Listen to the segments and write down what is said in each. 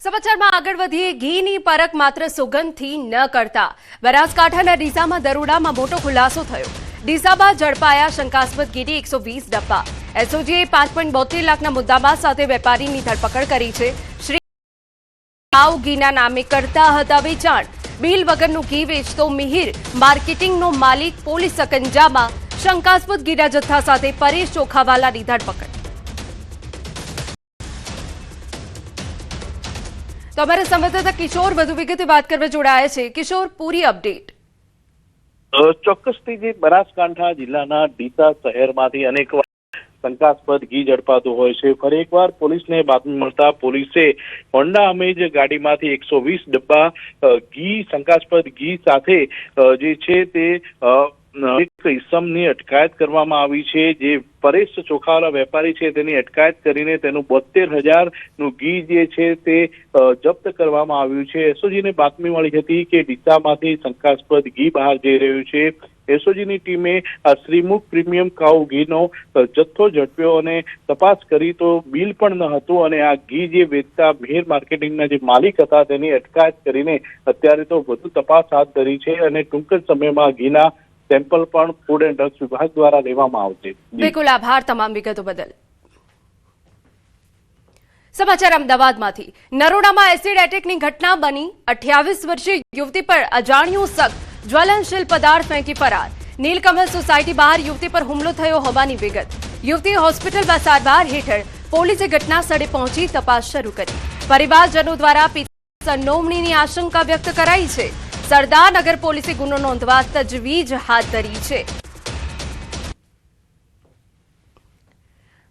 સમાચારમાં આગળ વધીએ ઘીની પરખ માત્ર સુગંધથી ન કરતા બનાસકાંઠાના ડીસામાં દરોડામાં મોટો ખુલાસો થયો। ડીસામાં ઝડપાયા શંકાસ્પદ ઘીની 120 ડબ્બા। એસઓજીએ 5.72 લાખના મુદ્દામાલ સાથે વેપારીની ધરપકડ કરી છે। શ્રી આવ ઘીના નામે કરતા હતા વેચાણ। બિલ વગરનું ઘી વેચતો મિહિર માર્કેટિંગનો માલિક પોલીસ સકંજામાં। શંકાસ્પદ ઘીના જથ્થા સાથે પરેશ ચોખાવાલાની ધરપકડ। तो हमारे संवाददाता किशोर વધુ વિગતે વાત કરવા જોડાયા છે। કિશોર, પૂરી અપડેટ। ચોક્કસથી જે બનાસકાંઠા જિલ્લાના ડીસા શહેરમાંથી અનેકવાર શંકાસ્પદ ઘી ઝડપાતું હોય છે। ફરી એકવાર પોલીસને બાતમી મળતા પોલીસે હોન્ડા અમેજ ગાડીમાંથી 120 ડબ્બા ઘી શંકાસ્પદ ઘી સાથે જે છે તે એક ઇસમની અટકાયત કરવામાં આવી છે। જે પરેશ ચોખાવાલા વેપારી છે તેની અટકાયત કરીને તેનું 72,000 નું ઘી જે છે તે જપ્ત કરવામાં આવ્યું છે। એસઓજીને બાતમી મળી હતી કે ડીસામાંથી શંકાસ્પદ ઘી બહાર જઈ રહ્યું છે। એસઓજીની ટીમે શ્રીમુખ પ્રીમિયમ કાઉ ઘીનો જથ્થો ઝડપ્યો અને તપાસ કરી તો બિલ પણ ન હતું અને આ ઘી જે વેચતા મિહિર માર્કેટિંગના જે માલિક હતા તેની અટકાયત કરીને અત્યારે તો વધુ તપાસ હાથ ધરી છે અને ટૂંક જ સમયમાં ઘીના સેમ્પલ પણ ફૂડ એન્ડ ડ્રગ્સ વિભાગ દ્વારા લેવામાં આવશે। બિલકુલ આભાર તમામ વિગતો બદલ। સમાચાર અમદાવાદમાંથી। નરોડામાં એસિડ એટેકની ઘટના બની। 28 વર્ષીય યુવતી પર અજાણ્યો શખ્સ જ્વલનશીલ પદાર્થ ફેંકી ફરાર। નીલકમલ સોસાયટી બહાર યુવતી પર હુમલો થયો હોવાની વિગત। યુવતી હોસ્પિટલમાં સારવાર હેઠળ। પોલીસે ઘટના સ્થળે પહોંચી તપાસ શરૂ કરી। પરિવારજનો દ્વારા પિતા સંડોવણીની આશંકા વ્યક્ત કરાઈ છે। સરદારનગર પોલીસે ગુનો નોંધવા તજવીજ હાથ ધરી છે।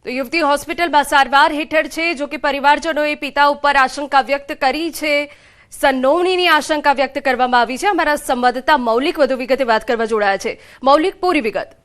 તો યુવતી હોસ્પિટલમાં સારવાર હેઠળ છે। જો કે પરિવારજનોએ પિતા ઉપર આશંકા વ્યક્ત કરી છે। સંડોવણીની આશંકા વ્યક્ત કરવામાં આવી છે। અમારા સંવાદદાતા મૌલિક વધુ વિગતે વાત કરવા જોડાયા છે। મૌલિક, પૂરી વિગત।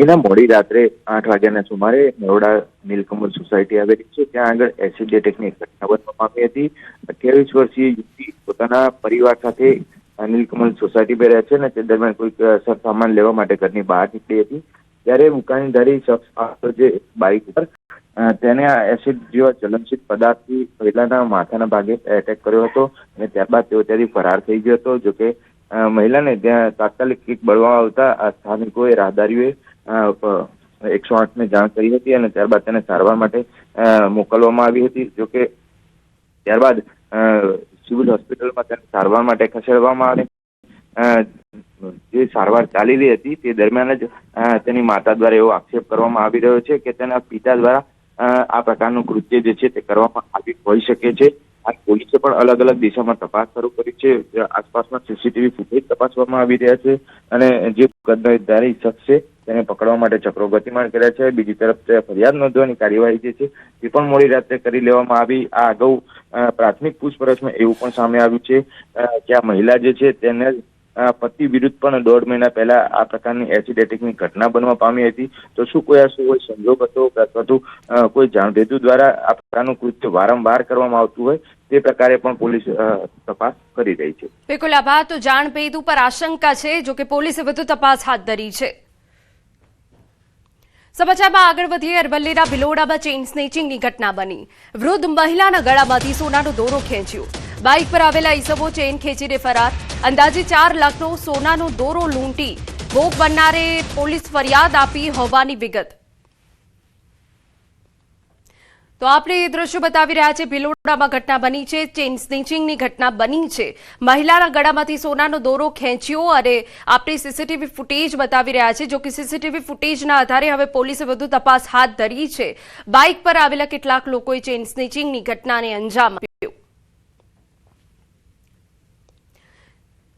એના મોડી રાત્રે 8 વાગ્યાના સુમારે નરોડા નીલકમલ સોસાયટી આવેલી છે ત્યાં આગળ એસિડ એટેકની ઘટના બનવામાં આવી હતી। 28 વર્ષીય યુવતી પોતાના પરિવાર સાથે નીલકમલ સોસાયટી રહે છે અને તે દરમિયાન કોઈક સામાન લેવા માટે ઘરની બહાર નીકળી હતી ત્યારે મુકાનીધારી શખ્સ જે બાઇક પર તેને આ એસિડ જેવા જ્વલનશીલ પદાર્થથી મહિલાના માથાના ભાગે એટેક કર્યો હતો અને ત્યારબાદ તેઓ ત્યાંથી ફરાર થઈ ગયો હતો। જોકે મહિલાને ત્યાં તાત્કાલિક કિક બળવામાં આવતા આ સ્થાનિકોએ રાહદારીઓએ 108 ને જાણ કરી હતી અને ત્યારબાદ તેને સારવાર માટે મોકલવામાં આવી હતી। જોકે ત્યારબાદ સિવિલ હોસ્પિટલમાં તેને સારવાર માટે ખસેડવામાં આવે। જે સારવાર ચાલી રહી હતી તે દરમિયાન જ તેની માતા દ્વારા એવો આક્ષેપ કરવામાં આવી રહ્યો છે કે તેના પિતા દ્વારા આ પ્રકારનું કૃત્ય જે છે તે કરવામાં આવી હોઈ શકે છે। પોલીસે પણ અલગ અલગ દિશામાં તપાસ શરૂ કરી છે। આસપાસના સીસીટીવી ફૂટેજ તપાસવામાં આવી રહ્યા છે અને જે કદરદારી શખ્સ છે તેને પકડવા માટે ચક્રો ગતિમાન કર્યા છે। બીજી તરફ ફરિયાદ નોંધવાની કાર્યવાહી જે છે તે પણ મોડી રાત્રે કરી લેવામાં આવી। આ અગાઉ પ્રાથમિક પૂછપરછમાં એવું પણ સામે આવ્યું છે કે આ મહિલા જે છે તેને પતિ વિરુદ્ધ પણ 1.5 મહિના પહેલા આ પ્રકારની એસિડ એટેકની ઘટના બનવા પામી હતી। તો શું કોઈ સંજોગ હતો અથવા તો કોઈ જાણભેદુ દ્વારા આ પ્રકારનું કૃત્ય વારંવાર કરવામાં આવતું હોય તે પ્રકારે પણ પોલીસ તપાસ કરી રહી છે। બિલકુલ આભાર। તો જાણભેદુ પર આશંકા છે, જો કે પોલીસે વધુ તપાસ હાથ ધરી છે। સમાચારમાં આગળ વધીએ। અરવલ્લીના ભિલોડામાં ચેઇન સ્નેચિંગની ઘટના બની। વૃદ્ધ મહિલાના ગળામાંથી સોનાનો દોરો ખેંચ્યો। બાઇક પર આવેલા ઈસમો ચેઇન ખેંચીને ફરાર। અંદાજે 4 લાખનો સોનાનો દોરો લૂંટી ભોગ બનનારે પોલીસ ફરિયાદ આપી હોવાની વિગત। તો આપણે એ દ્રશ્યો બતાવી રહ્યા છે। ભિલોડામાં ઘટના બની છે। ચેઇન સ્નેચિંગની ઘટના બની છે। મહિલાના ગળામાંથી સોનાનો દોરો ખેંચ્યો અને આપણે સીસીટીવી ફૂટેજ બતાવી રહ્યા છે। જો કે સીસીટીવી ફૂટેજના આધારે હવે પોલીસે વધુ તપાસ હાથ ધરી છે। બાઇક પર આવેલા કેટલાક લોકોએ ચેઇન સ્નેચિંગની ઘટનાને અંજામ આપ્યો।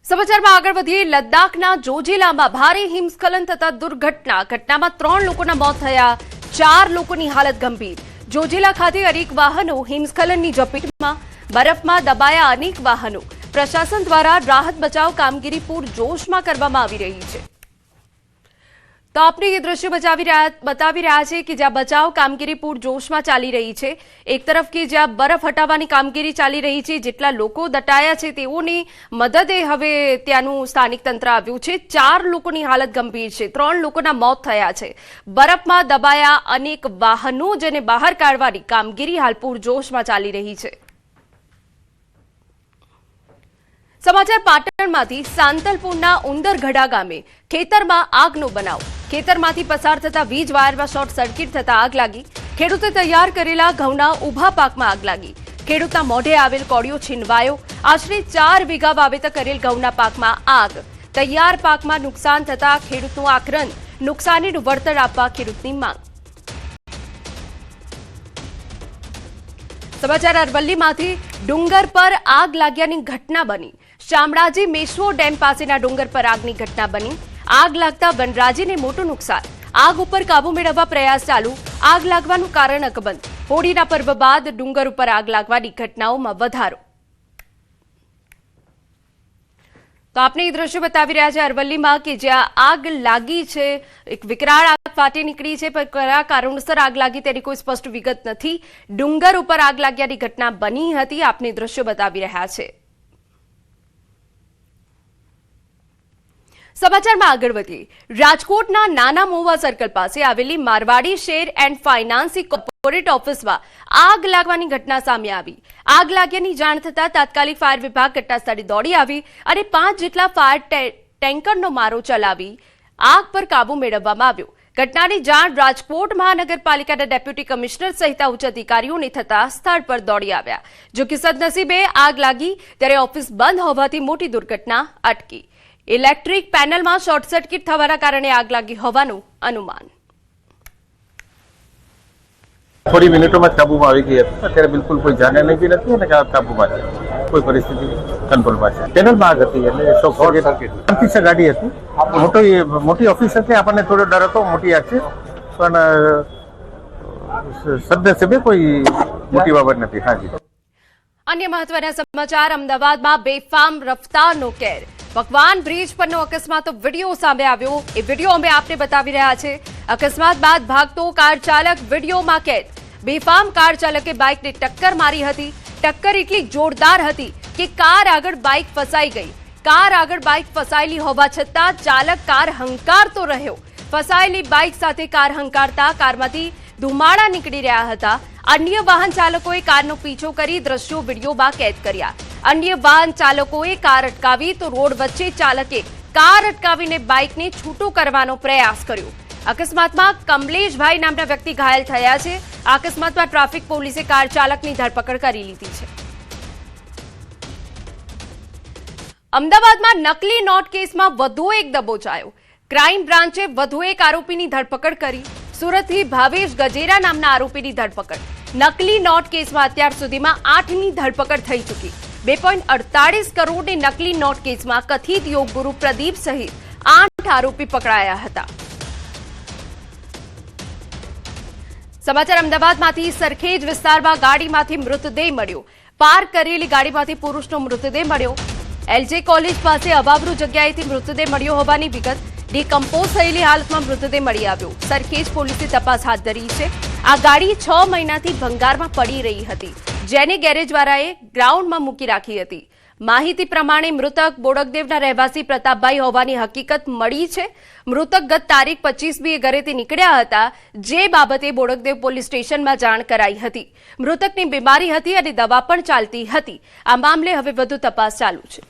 સમાચારમાં આગળ વધીએ। લદ્દાખના જોજિલામાં ભારે હિમસ્ખલન થતા દુર્ઘટના। ઘટનામાં 3 લોકોના મોત થયા, 4 લોકોની હાલત ગંભીર। જોજિલા ખાતે અનેક વાહનો હિમસ્ખલનની ઝપેટમાં। બરફમાં દબાયા અનેક વાહનો। પ્રશાસન દ્વારા રાહત બચાવ કામગીરી પૂરજોશમાં કરવામાં આવી રહી છે। તો આપને એ દ્રશ્ય બતાવી રહ્યા છે કે જ્યાં બચાવ કામગીરી પૂરજોશમાં ચાલી રહી છે. એક તરફ કે જ્યાં બરફ હટાવવાની કામગીરી ચાલી રહી છે, જેટલા લોકો દટાયા છે તેઓની મદદે હવે ત્યાંનું સ્થાનિક તંત્ર આવ્યું છે. 4 લોકોની હાલત ગંભીર છે, 3 લોકોના મોત થયા છે. બરફમાં દબાયા અનેક વાહનો, જેને બહાર કાઢવાની કામગીરી હાલ પૂરજોશમાં ચાલી રહી છે. સમાચાર પાટણમાંથી સાંતલપુરના ઉંદરગઢા ગામે ખેતરમાં આગનો બનાવ. ખેતરમાંથી પસાર થતા વીજ વાયરમાં શોર્ટ સર્કિટ થતા આગ લાગી. ખેડૂતે તૈયાર કરેલા ઘઉંના ઊભા પાકમાં આગ લાગી. ખેડૂતના મોઢે આવેલ કોળિયો છીનવાયો. આશરે 4 વીઘા વાવેતર કરેલ ઘઉંના પાકમાં આગ. તૈયાર પાકમાં નુકસાન થતા ખેડૂતનું આક્રંદ. નુકસાનીનું વળતર આપવા ખેડૂતની માંગ. સમાચાર અરવલ્લીમાંથી ડુંગર પર આગ લાગ્યાની ઘટના બની. શામળાજી મેશ્વો ડેમ પાસેના ડુંગર પર આગની ઘટના બની. આગ લાગતા વનરાજીને મોટું નુકસાન. આગ ઉપર કાબુ મેળવવા પ્રયાસ ચાલુ. આગ લાગવાનું કારણ અકબંધ. હોળીના પર્વ બાદ ડુંગર ઉપર આગ લાગવાની ઘટનાઓમાં વધારો. તો આપને એ દ્રશ્ય બતાવી રહ્યા છે અરવલ્લીમાં કે જ્યાં આગ લાગી છે. એક વિકરાળ આગ ફાટી નીકળી છે, પણ કયા કારણોસર આગ લાગી તેની કોઈ સ્પષ્ટ વિગત નથી. ડુંગર ઉપર આગ લાગ્યાની ઘટના બની હતી. આપને દ્રશ્ય બતાવી રહ્યા છે. સમાચારમાં આગળ વધીએ. રાજકોટના નાના મોવા સર્કલ પાસે આવેલી મારવાડી શેર એન્ડ ફાઇનાન્સી કોર્પોરેટ ઓફિસમાં આગ લાગવાની ઘટના સામે આવી. આગ લાગ્યાની જાણ થતાં તાત્કાલિક ફાયર વિભાગ ઘટનાસ્થળે દોડી આવી અને 5 જેટલા ફાયર ટેન્કરનો મારો ચલાવી આગ પર કાબુ મેળવવામાં આવ્યો. ઘટનાની જાણ રાજકોટ મહાનગરપાલિકાના ડેપ્યુટી કમિશનર સહિત ઉચ્ચ અધિકારીઓને થતા સ્થળ પર દોડી આવ્યા. જો કે સદનસીબે આગ લાગી ત્યારે ઓફિસ બંધ હોવાથી મોટી દુર્ઘટના અટકી. ઇલેક્ટ્રિક પેનલમાં શોર્ટ સર્કિટ થવાના કારણે આગ લાગી હોવાનું અનુમાન. થોડી મિનિટોમાં કાબુમાં આવી ગઈ હતી. અત્યારે બિલકુલ કોઈ જાને નહીં બી નથી અને કાબુમાં છે. કોઈ પરિસ્થિતિ કંટ્રોલમાં છે. પેનલમાં આગ હતી એટલે શોર્ટ સર્કિટ ગાડી હતી. મોટી ઓફિસ હતી. આપણને થોડો ડર હતો, મોટી આગ છે, પણ સદનસીબે કોઈ મોટી બાબત નથી. હાજી. અન્ય મહત્વના સમાચાર. અમદાવાદમાં બેફામ રફતારનો કેર. ભગવાન બ્રિજ પરનો અકસ્માત વિડીયો સામે આવ્યો. એ વિડીયો અમે આપને બતાવી રહ્યા છે. અકસ્માત બાદ ભાગતો કાર ચાલક વિડીયોમાં કેદ. બેફામ કાર ચાલકે બાઇકને ટક્કર મારી હતી. ટક્કર એટલી જોરદાર હતી કે કાર આગળ બાઇક ફસાઈ ગઈ. કાર આગળ બાઇક ફસાયેલી હોવા છતાં ચાલક કાર હંકારતો રહ્યો. ફસાયેલી બાઇક સાથે કાર હંકારતા કારમાંથી ધુમાડા નીકળી રહ્યા હતા. અન્ય વાહન ચાલકોએ કારનો પીછો કરી દ્રશ્યો વિડીયોમાં કેદ કર્યા. અન્ય વાહન ચાલકોએ કાર અટકાવી તો રોડ વચ્ચે ચાલકે કાર અટકાવીને બાઇકને છૂટું કરવાનો પ્રયાસ કર્યો. અકસ્માતમાં કમલેશભાઈ નામના વ્યક્તિ ઘાયલ થયા છે. આ અકસ્માતમાં ટ્રાફિક પોલીસે કાર ચાલકની ધરપકડ કરી લીધી છે. અમદાવાદમાં નકલી નોટ કેસમાં વધુ એક દબોચાયો. ક્રાઇમ બ્રાન્ચે વધુ એક આરોપીની ધરપકડ કરી. સુરતથી ભાવેશ ગજેરા નામના આરોપીની ધરપકડ. નકલી નોટ કેસમાં અત્યાર સુધીમાં 8ની ધરપકડ થઈ ચૂકી. 2.48 કરોડની નકલી નોટ કેસમાં કથિત યોગ ગુરુ પ્રદીપ સહિત 8 આરોપી પકડાયા હતા. સમાચાર અમદાવાદમાંથી. સરખેજ વિસ્તારમાં ગાડીમાંથી મૃતદેહ મળ્યો. પાર્ક કરેલી ગાડીમાંથી પુરુષનો મૃતદેહ મળ્યો. એલજે કોલેજ પાસે અવાબરૂ જગ્યાએથી મૃતદેહ મળ્યો હોવાની વિગત. ડિકમ્પોઝ થયેલી હાલતમાં મૃતદેહ મળી આવ્યો. સરખેજ પોલીસે તપાસ હાથ ધરી છે. આ ગાડી 6 મહિનાથી ભંગારમાં પડી રહી હતી, જેને ગેરેજવાળાએ ગ્રાઉન્ડમાં મૂકી રાખી હતી. માહિતી પ્રમાણે મૃતક બોડકદેવના રહેવાસી પ્રતાપભાઈ હોવાની હકીકત મળી છે. મૃતક ગત તારીખ 25મીએ ઘરેથી નીકળ્યા હતા, જે બાબતે બોડકદેવ પોલીસ સ્ટેશનમાં જાણ કરાઈ હતી. મૃતકની બીમારી હતી અને દવા પણ ચાલતી હતી. આ મામલે હવે વધુ તપાસ ચાલુ છે.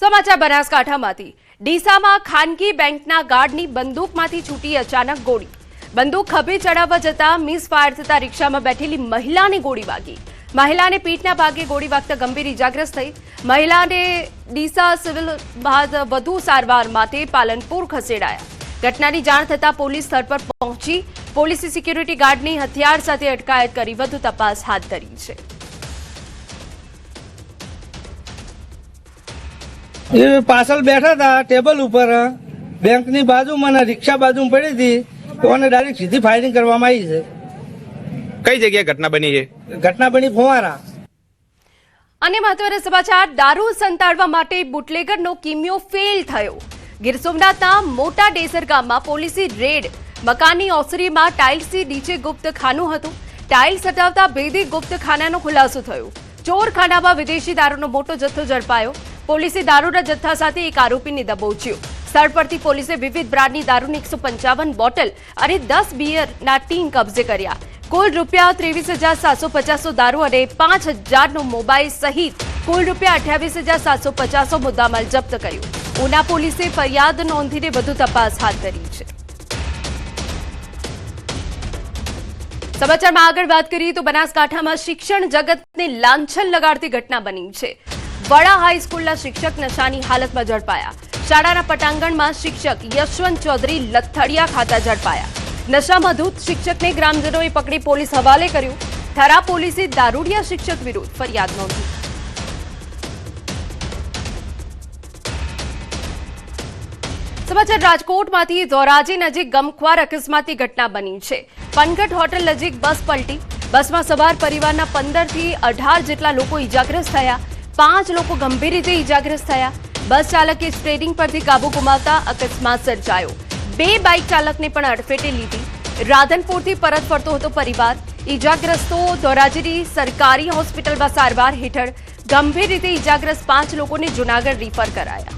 સમાચાર બનાસકાંઠામાંથી. ડીસામાં ખાનગી બેંકના ગાર્ડની બંદૂકમાંથી છૂટી અચાનક ગોળી. બંદૂક ખભે ચડાવવા જતા મિસ ફાયર થતા રિક્ષામાં બેઠેલી મહિલાને ગોળી વાગી. મહિલાને પીઠના ભાગે ગોળી વાગતા ગંભીર ઇજાગ્રસ્ત થઈ. મહિલાને ડીસા સિવિલ બાદ વધુ સારવાર માટે પાલનપુર ખસેડાયા. ઘટનાની જાણ થતાં પોલીસ સ્થળ પર પહોંચી. પોલીસે સિક્યુરિટી ગાર્ડની હથિયાર સાથે અટકાયત કરી વધુ તપાસ હાથ ધરી છે. એ પાછળ બેઠા હતા ટેબલ ઉપર, બેંકની બાજુમાં અને રિક્ષા બાજુ પડી હતી, તો એને ડાયરેક્ટ સીધી ફાયરિંગ કરવામાં આવી છે. કઈ જગ્યાએ ઘટના બની છે? ઘટના બની ફુવારા. અને મહત્વના સમાચાર. દારૂ સંતાડવા માટે બુટલેગરનો કિમિયો ફેલ થયો. ગીર સોમનાથના મોટા ડેસર ગામમાં પોલીસે રેડ. મકાનની ઓસરીમાં ટાઇલ્સથી નીચે ગુપ્ત ખાનું હતું. ટાઇલ્સ હટાવતા ભેદી ગુપ્ત ખાનાનો ખુલાસો થયો. ચોરખાનામાં વિદેશી દારૂનો મોટો જથ્થો ઝડપાયો. પોલીસે દારૂના જથ્થા સાથે એક આરોપીને દબોચ્યો. સ્થળ પરથી પોલીસે વિવિધ બ્રાન્ડની દારૂની 155 બોટલ અને 10 બિયરના ટીન કબજે કર્યા. કુલ રૂપિયા 23,750 દારૂ અને 5,000નો મોબાઈલ સહિત કુલ રૂપિયા 28,750 મુદ્દામાલ જપ્ત કર્યો. ઉના પોલીસે ફરિયાદ નોંધીને વધુ તપાસ હાથ ધરી છે. સમાચારમાં આગળ વાત કરીએ તો બનાસકાંઠામાં શિક્ષણ જગતને લાંછન લગાડતી ઘટના બની છે. વડા હાઈસ્કૂલના શિક્ષક નશાની હાલતમાં ઝડપાયા. શાળાના પટાંગણમાં શિક્ષક યશવંત ચૌધરી લથડિયા ખાતા ઝડપાયા. નશામાં ધૂત શિક્ષકને ગ્રામજનોએ પકડી પોલીસ હવાલે કર્યું. થરા પોલીસે દારૂડિયા શિક્ષક વિરુદ્ધ ફરિયાદ નોંધી. સમાચાર રાજકોટમાંથી ધોરાજી નજીક ગમખ્વાર અકસ્માતની ઘટના બની છે. પનગઢ હોટલ નજીક બસ પલટી. બસમાં સવાર પરિવારના 15 થી 18 જેટલા લોકો ઇજાગ્રસ્ત થયા. 5 લોકો ગંભીર રીતે ઇજાગ્રસ્ત થયા. બસ ચાલકે સ્ટીયરિંગ પરથી કાબુ ગુમાવતા અકસ્માત સર્જાયો. 2 બાઇક ચાલકને પણ અડફેટે લીધી. રાધનપુરથી પરત ફરતો હતો પરિવાર. ઇજાગ્રસ્તો ધોરાજીની સરકારી હોસ્પિટલમાં સારવાર હેઠળ. ગંભીર રીતે ઇજાગ્રસ્ત 5 લોકોને જૂનાગઢ રિફર કરાયા.